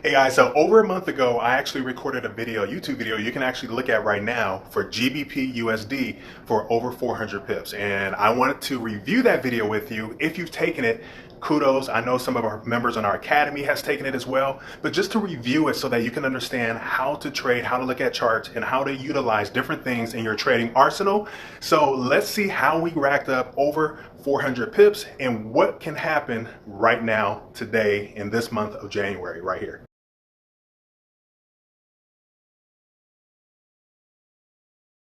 Hey guys, so over a month ago, I actually recorded a video, YouTube video you can actually look at right now for GBPUSD for over 400 pips. And I wanted to review that video with you. If you've taken it, kudos. I know some of our members in our academy has taken it as well, but just to review it so that you can understand how to trade, how to look at charts, and how to utilize different things in your trading arsenal. So let's see how we racked up over 400 pips and what can happen right now, today, in this month of January, right here.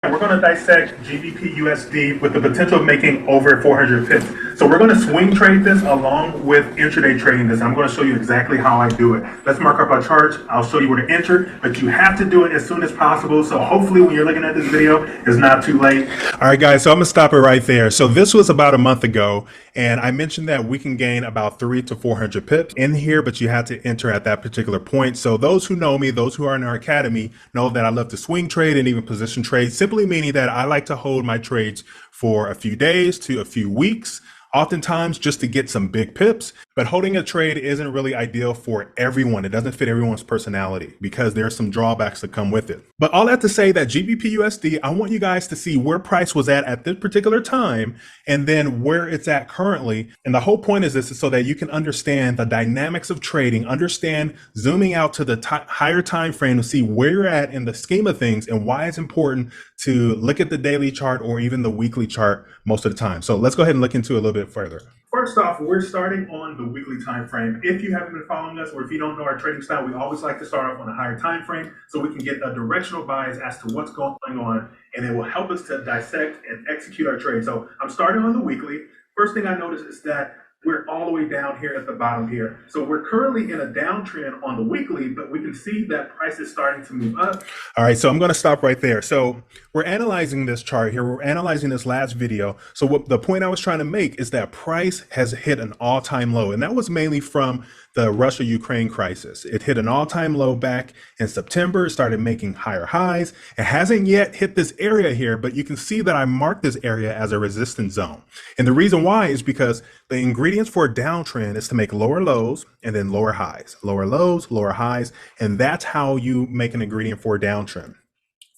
We're going to dissect GBPUSD with the potential of making over 400 pips. So we're going to swing trade this along with intraday trading this. I'm going to show you exactly how I do it. Let's mark up our charts. I'll show you where to enter, but you have to do it as soon as possible. So hopefully when you're looking at this video, it's not too late. All right, guys, so I'm going to stop it right there. So this was about a month ago, and I mentioned that we can gain about 300 to 400 pips in here, but you have to enter at that particular point. So those who know me, those who are in our academy, know that I love to swing trade and even position trade, simply meaning that I like to hold my trades for a few days to a few weeks, oftentimes just to get some big pips. But holding a trade isn't really ideal for everyone. It doesn't fit everyone's personality because there are some drawbacks that come with it. But all that to say that GBPUSD, I want you guys to see where price was at this particular time and then where it's at currently. And the whole point is this is so that you can understand the dynamics of trading, understand zooming out to the higher time frame to see where you're at in the scheme of things and why it's important to look at the daily chart or even the weekly chart most of the time. So let's go ahead and look into it a little bit further. First off, we're starting on the weekly time frame. If you haven't been following us, or if you don't know our trading style, we always like to start off on a higher time frame so we can get a directional bias as to what's going on, and it will help us to dissect and execute our trade. So I'm starting on the weekly. First thing I notice is that we're all the way down here at the bottom here. So we're currently in a downtrend on the weekly, but we can see that price is starting to move up. All right, so I'm going to stop right there. So we're analyzing this chart here. We're analyzing this last video. So what the point I was trying to make is that price has hit an all-time low, and that was mainly from the Russia-Ukraine crisis. It hit an all-time low back in September, started making higher highs. It hasn't yet hit this area here, but you can see that I marked this area as a resistance zone. And the reason why is because the ingredients for a downtrend is to make lower lows and then lower highs, lower lows, lower highs. And that's how you make an ingredient for a downtrend.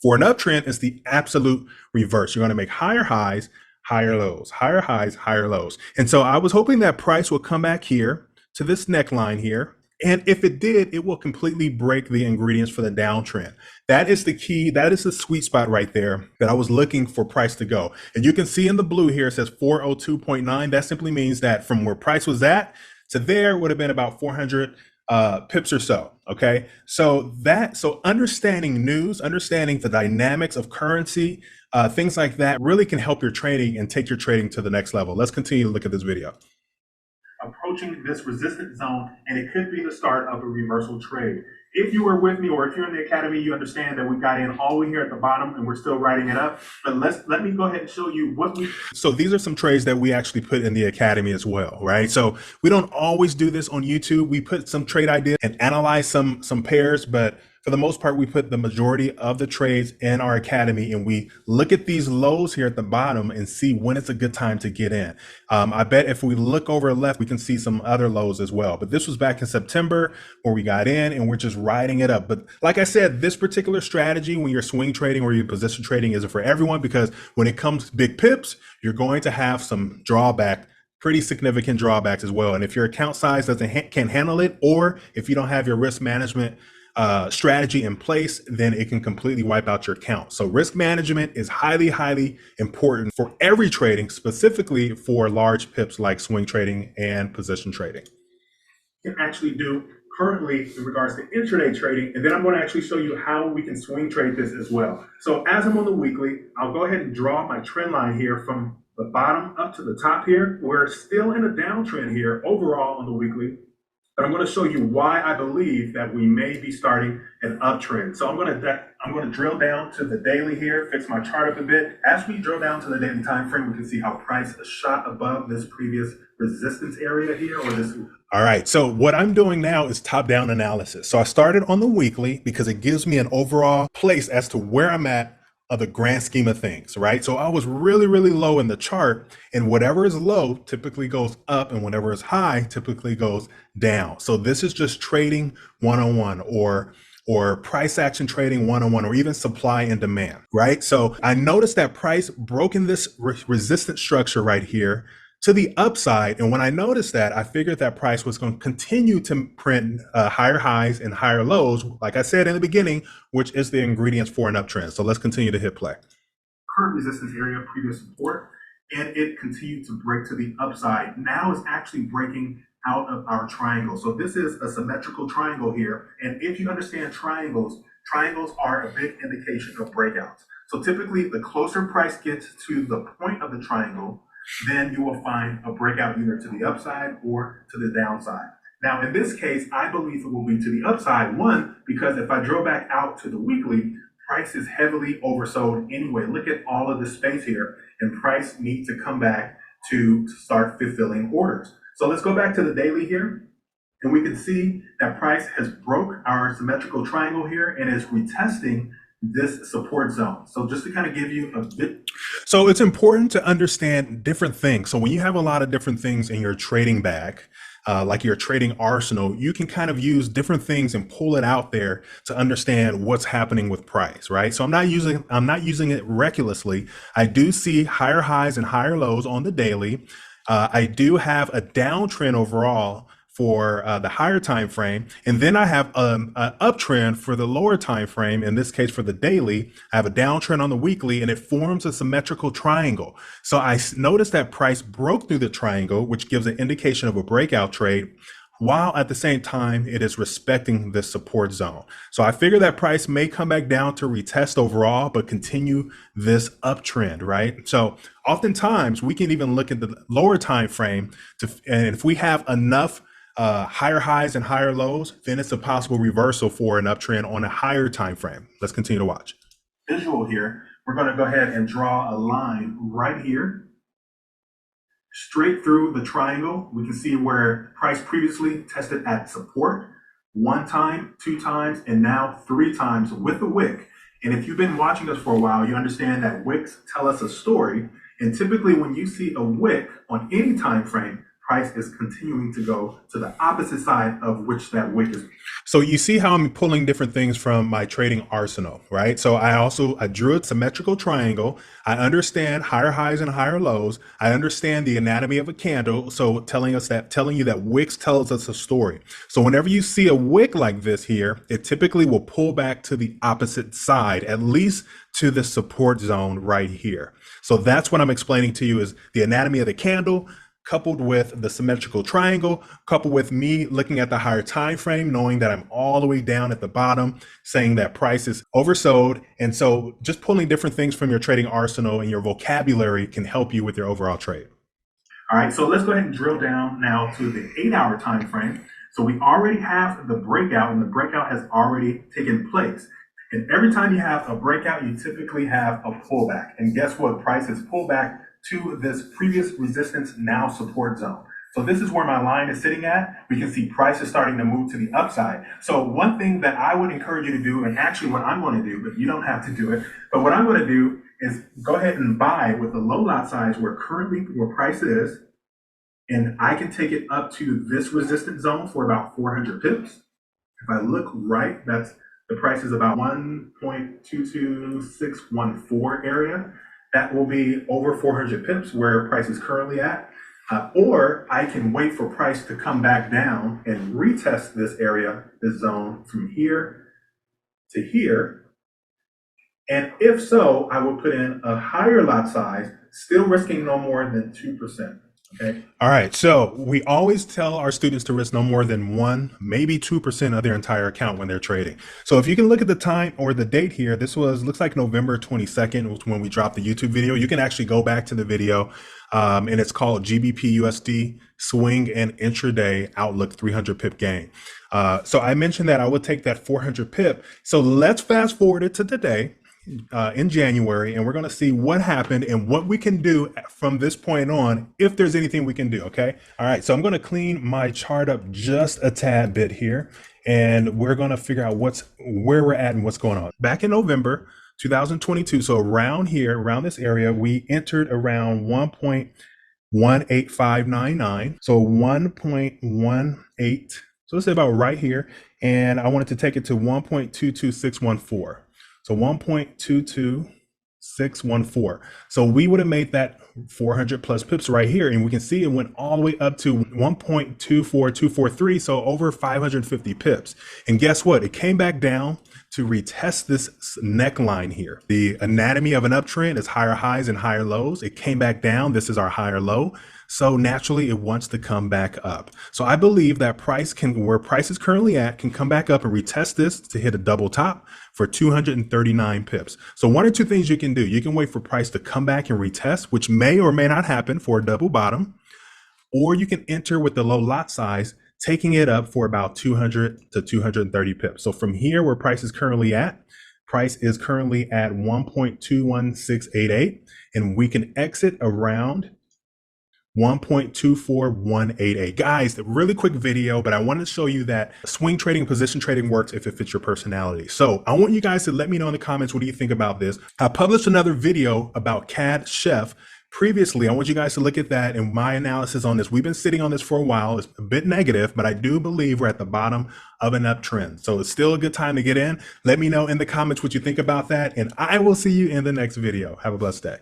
For an uptrend, it's the absolute reverse. You're going to make higher highs, higher lows, higher highs, higher lows. And so I was hoping that price will come back here to this neckline here. And if it did, it will completely break the ingredients for the downtrend. That is the key. That is the sweet spot right there that I was looking for price to go. And you can see in the blue here, it says 402.9. That simply means that from where price was at to there would have been about 400 pips or so. Okay. So understanding news, understanding the dynamics of currency, things like that really can help your trading and take your trading to the next level. Let's continue to look at this video. Approaching this resistance zone, and it could be the start of a reversal trade. If you were with me, or if you're in the academy, you understand that we got in all the way here at the bottom and we're still writing it up. But let me go ahead and show you what we. So these are some trades that we actually put in the academy as well, right? So we don't always do this on YouTube. We put some trade ideas and analyze some pairs, but for the most part, we put the majority of the trades in our academy, and we look at these lows here at the bottom and see when it's a good time to get in. I bet if we look over left, we can see some other lows as well. But this was back in September where we got in and we're just riding it up. But like I said, this particular strategy when you're swing trading or you're position trading isn't for everyone, because when it comes to big pips, you're going to have some drawback, pretty significant drawbacks as well. And if your account size can't handle it, or if you don't have your risk management strategy in place, then it can completely wipe out your account. So risk management is highly, highly important for every trading, specifically for large pips like swing trading and position trading. You can actually do currently in regards to intraday trading, and then I'm going to actually show you how we can swing trade this as well. So as I'm on the weekly, I'll go ahead and draw my trend line here from the bottom up to the top here. We're still in a downtrend here overall on the weekly. But I'm going to show you why I believe that we may be starting an uptrend. So I'm going to drill down to the daily here, fix my chart up a bit. As we drill down to the daily time frame, we can see how price is shot above this previous resistance area here, or this. All right. So what I'm doing now is top-down analysis. So I started on the weekly because it gives me an overall place as to where I'm at of the grand scheme of things, right? So I was really, really low in the chart, and whatever is low typically goes up, and whatever is high typically goes down. So this is just trading one-on-one, or price action trading one-on-one, or even supply and demand, right? So I noticed that price broke in this resistance structure right here to the upside. And when I noticed that, I figured that price was going to continue to print higher highs and higher lows, like I said in the beginning, which is the ingredients for an uptrend. So let's continue to hit play. Current resistance area, previous support, and it continued to break to the upside. Now it's actually breaking out of our triangle. So this is a symmetrical triangle here. And if you understand triangles, triangles are a big indication of breakouts. So typically the closer price gets to the point of the triangle, then you will find a breakout either to the upside or to the downside. Now, in this case, I believe it will be to the upside. One, because if I drill back out to the weekly, price is heavily oversold anyway. Look at all of the space here, and price needs to come back to start fulfilling orders. So let's go back to the daily here, and we can see that price has broke our symmetrical triangle here and is retesting this support zone. So just to kind of give you a bit. So it's important to understand different things. So when you have a lot of different things in your trading bag, like your trading arsenal, you can kind of use different things and pull it out there to understand what's happening with price, right? So I'm not using it recklessly. I do see higher highs and higher lows on the daily. I do have a downtrend overall for the higher time frame, and then I have an uptrend for the lower time frame. In this case, for the daily, I have a downtrend on the weekly, and it forms a symmetrical triangle. So I noticed that price broke through the triangle, which gives an indication of a breakout trade, while at the same time it is respecting the support zone. So I figure that price may come back down to retest overall, but continue this uptrend, right? So oftentimes we can even look at the lower time frame and if we have enough higher highs and higher lows, then it's a possible reversal for an uptrend on a higher time frame. Let's continue to watch. Visual here, we're going to go ahead and draw a line right here, straight through the triangle. We can see where price previously tested at support, one time, two times, and now three times with a wick. And if you've been watching us for a while, you understand that wicks tell us a story. And typically when you see a wick on any time frame, price is continuing to go to the opposite side of which that wick is. So you see how I'm pulling different things from my trading arsenal, right? So I drew a symmetrical triangle. I understand higher highs and higher lows. I understand the anatomy of a candle. So telling you that wicks tells us a story. So whenever you see a wick like this here, it typically will pull back to the opposite side, at least to the support zone right here. So that's what I'm explaining to you is the anatomy of the candle, coupled with the symmetrical triangle, coupled with me looking at the higher time frame, knowing that I'm all the way down at the bottom, saying that price is oversold. And so just pulling different things from your trading arsenal and your vocabulary can help you with your overall trade. All right, so let's go ahead and drill down now to the 8-hour time frame. So we already have the breakout, and the breakout has already taken place. And every time you have a breakout, you typically have a pullback. And guess what? Price has pulled back to this previous resistance, now support zone. So this is where my line is sitting at. We can see price is starting to move to the upside. So one thing that I would encourage you to do, and actually what I'm going to do, but you don't have to do it, but what I'm going to do is go ahead and buy with the low lot size where price is, and I can take it up to this resistance zone for about 400 pips. If I look right, the price is about 1.22614 area. That will be over 400 pips where price is currently at. Or I can wait for price to come back down and retest this area, this zone from here to here. And if so, I will put in a higher lot size, still risking no more than 2%. Okay. All right. So we always tell our students to risk no more than 1, maybe 2% of their entire account when they're trading. So if you can look at the time or the date here, looks like November 22nd was when we dropped the YouTube video. You can actually go back to the video and it's called GBPUSD Swing and Intraday Outlook 300 pip gain. So I mentioned that I would take that 400 pip. So let's fast forward it to today. In January, and we're going to see what happened and what we can do from this point on, if there's anything we can do. Okay. All right. So I'm going to clean my chart up just a tad bit here, and we're going to figure out where we're at and what's going on. Back in November, 2022. So around here, around this area, we entered around 1.18599. So 1.18. So let's say about right here. And I wanted to take it to 1.22614. So 1.22614. So we would have made that 400 plus pips right here. And we can see it went all the way up to 1.24243. So over 550 pips. And guess what? It came back down to retest this neckline here. The anatomy of an uptrend is higher highs and higher lows. It came back down. This is our higher low. So naturally it wants to come back up. So I believe that where price is currently at, can come back up and retest this to hit a double top for 239 pips. So one or two things you can do. You can wait for price to come back and retest, which may or may not happen for a double bottom, or you can enter with the low lot size, taking it up for about 200 to 230 pips. So from here, where price is currently at 1.21688, and we can exit around 1.24188. Guys, a really quick video, but I wanted to show you that swing trading and position trading works if it fits your personality. So I want you guys to let me know in the comments, what do you think about this? I published another video about CAD Chef previously. I want you guys to look at that and my analysis on this. We've been sitting on this for a while. It's a bit negative, but I do believe we're at the bottom of an uptrend. So it's still a good time to get in. Let me know in the comments what you think about that, and I will see you in the next video. Have a blessed day.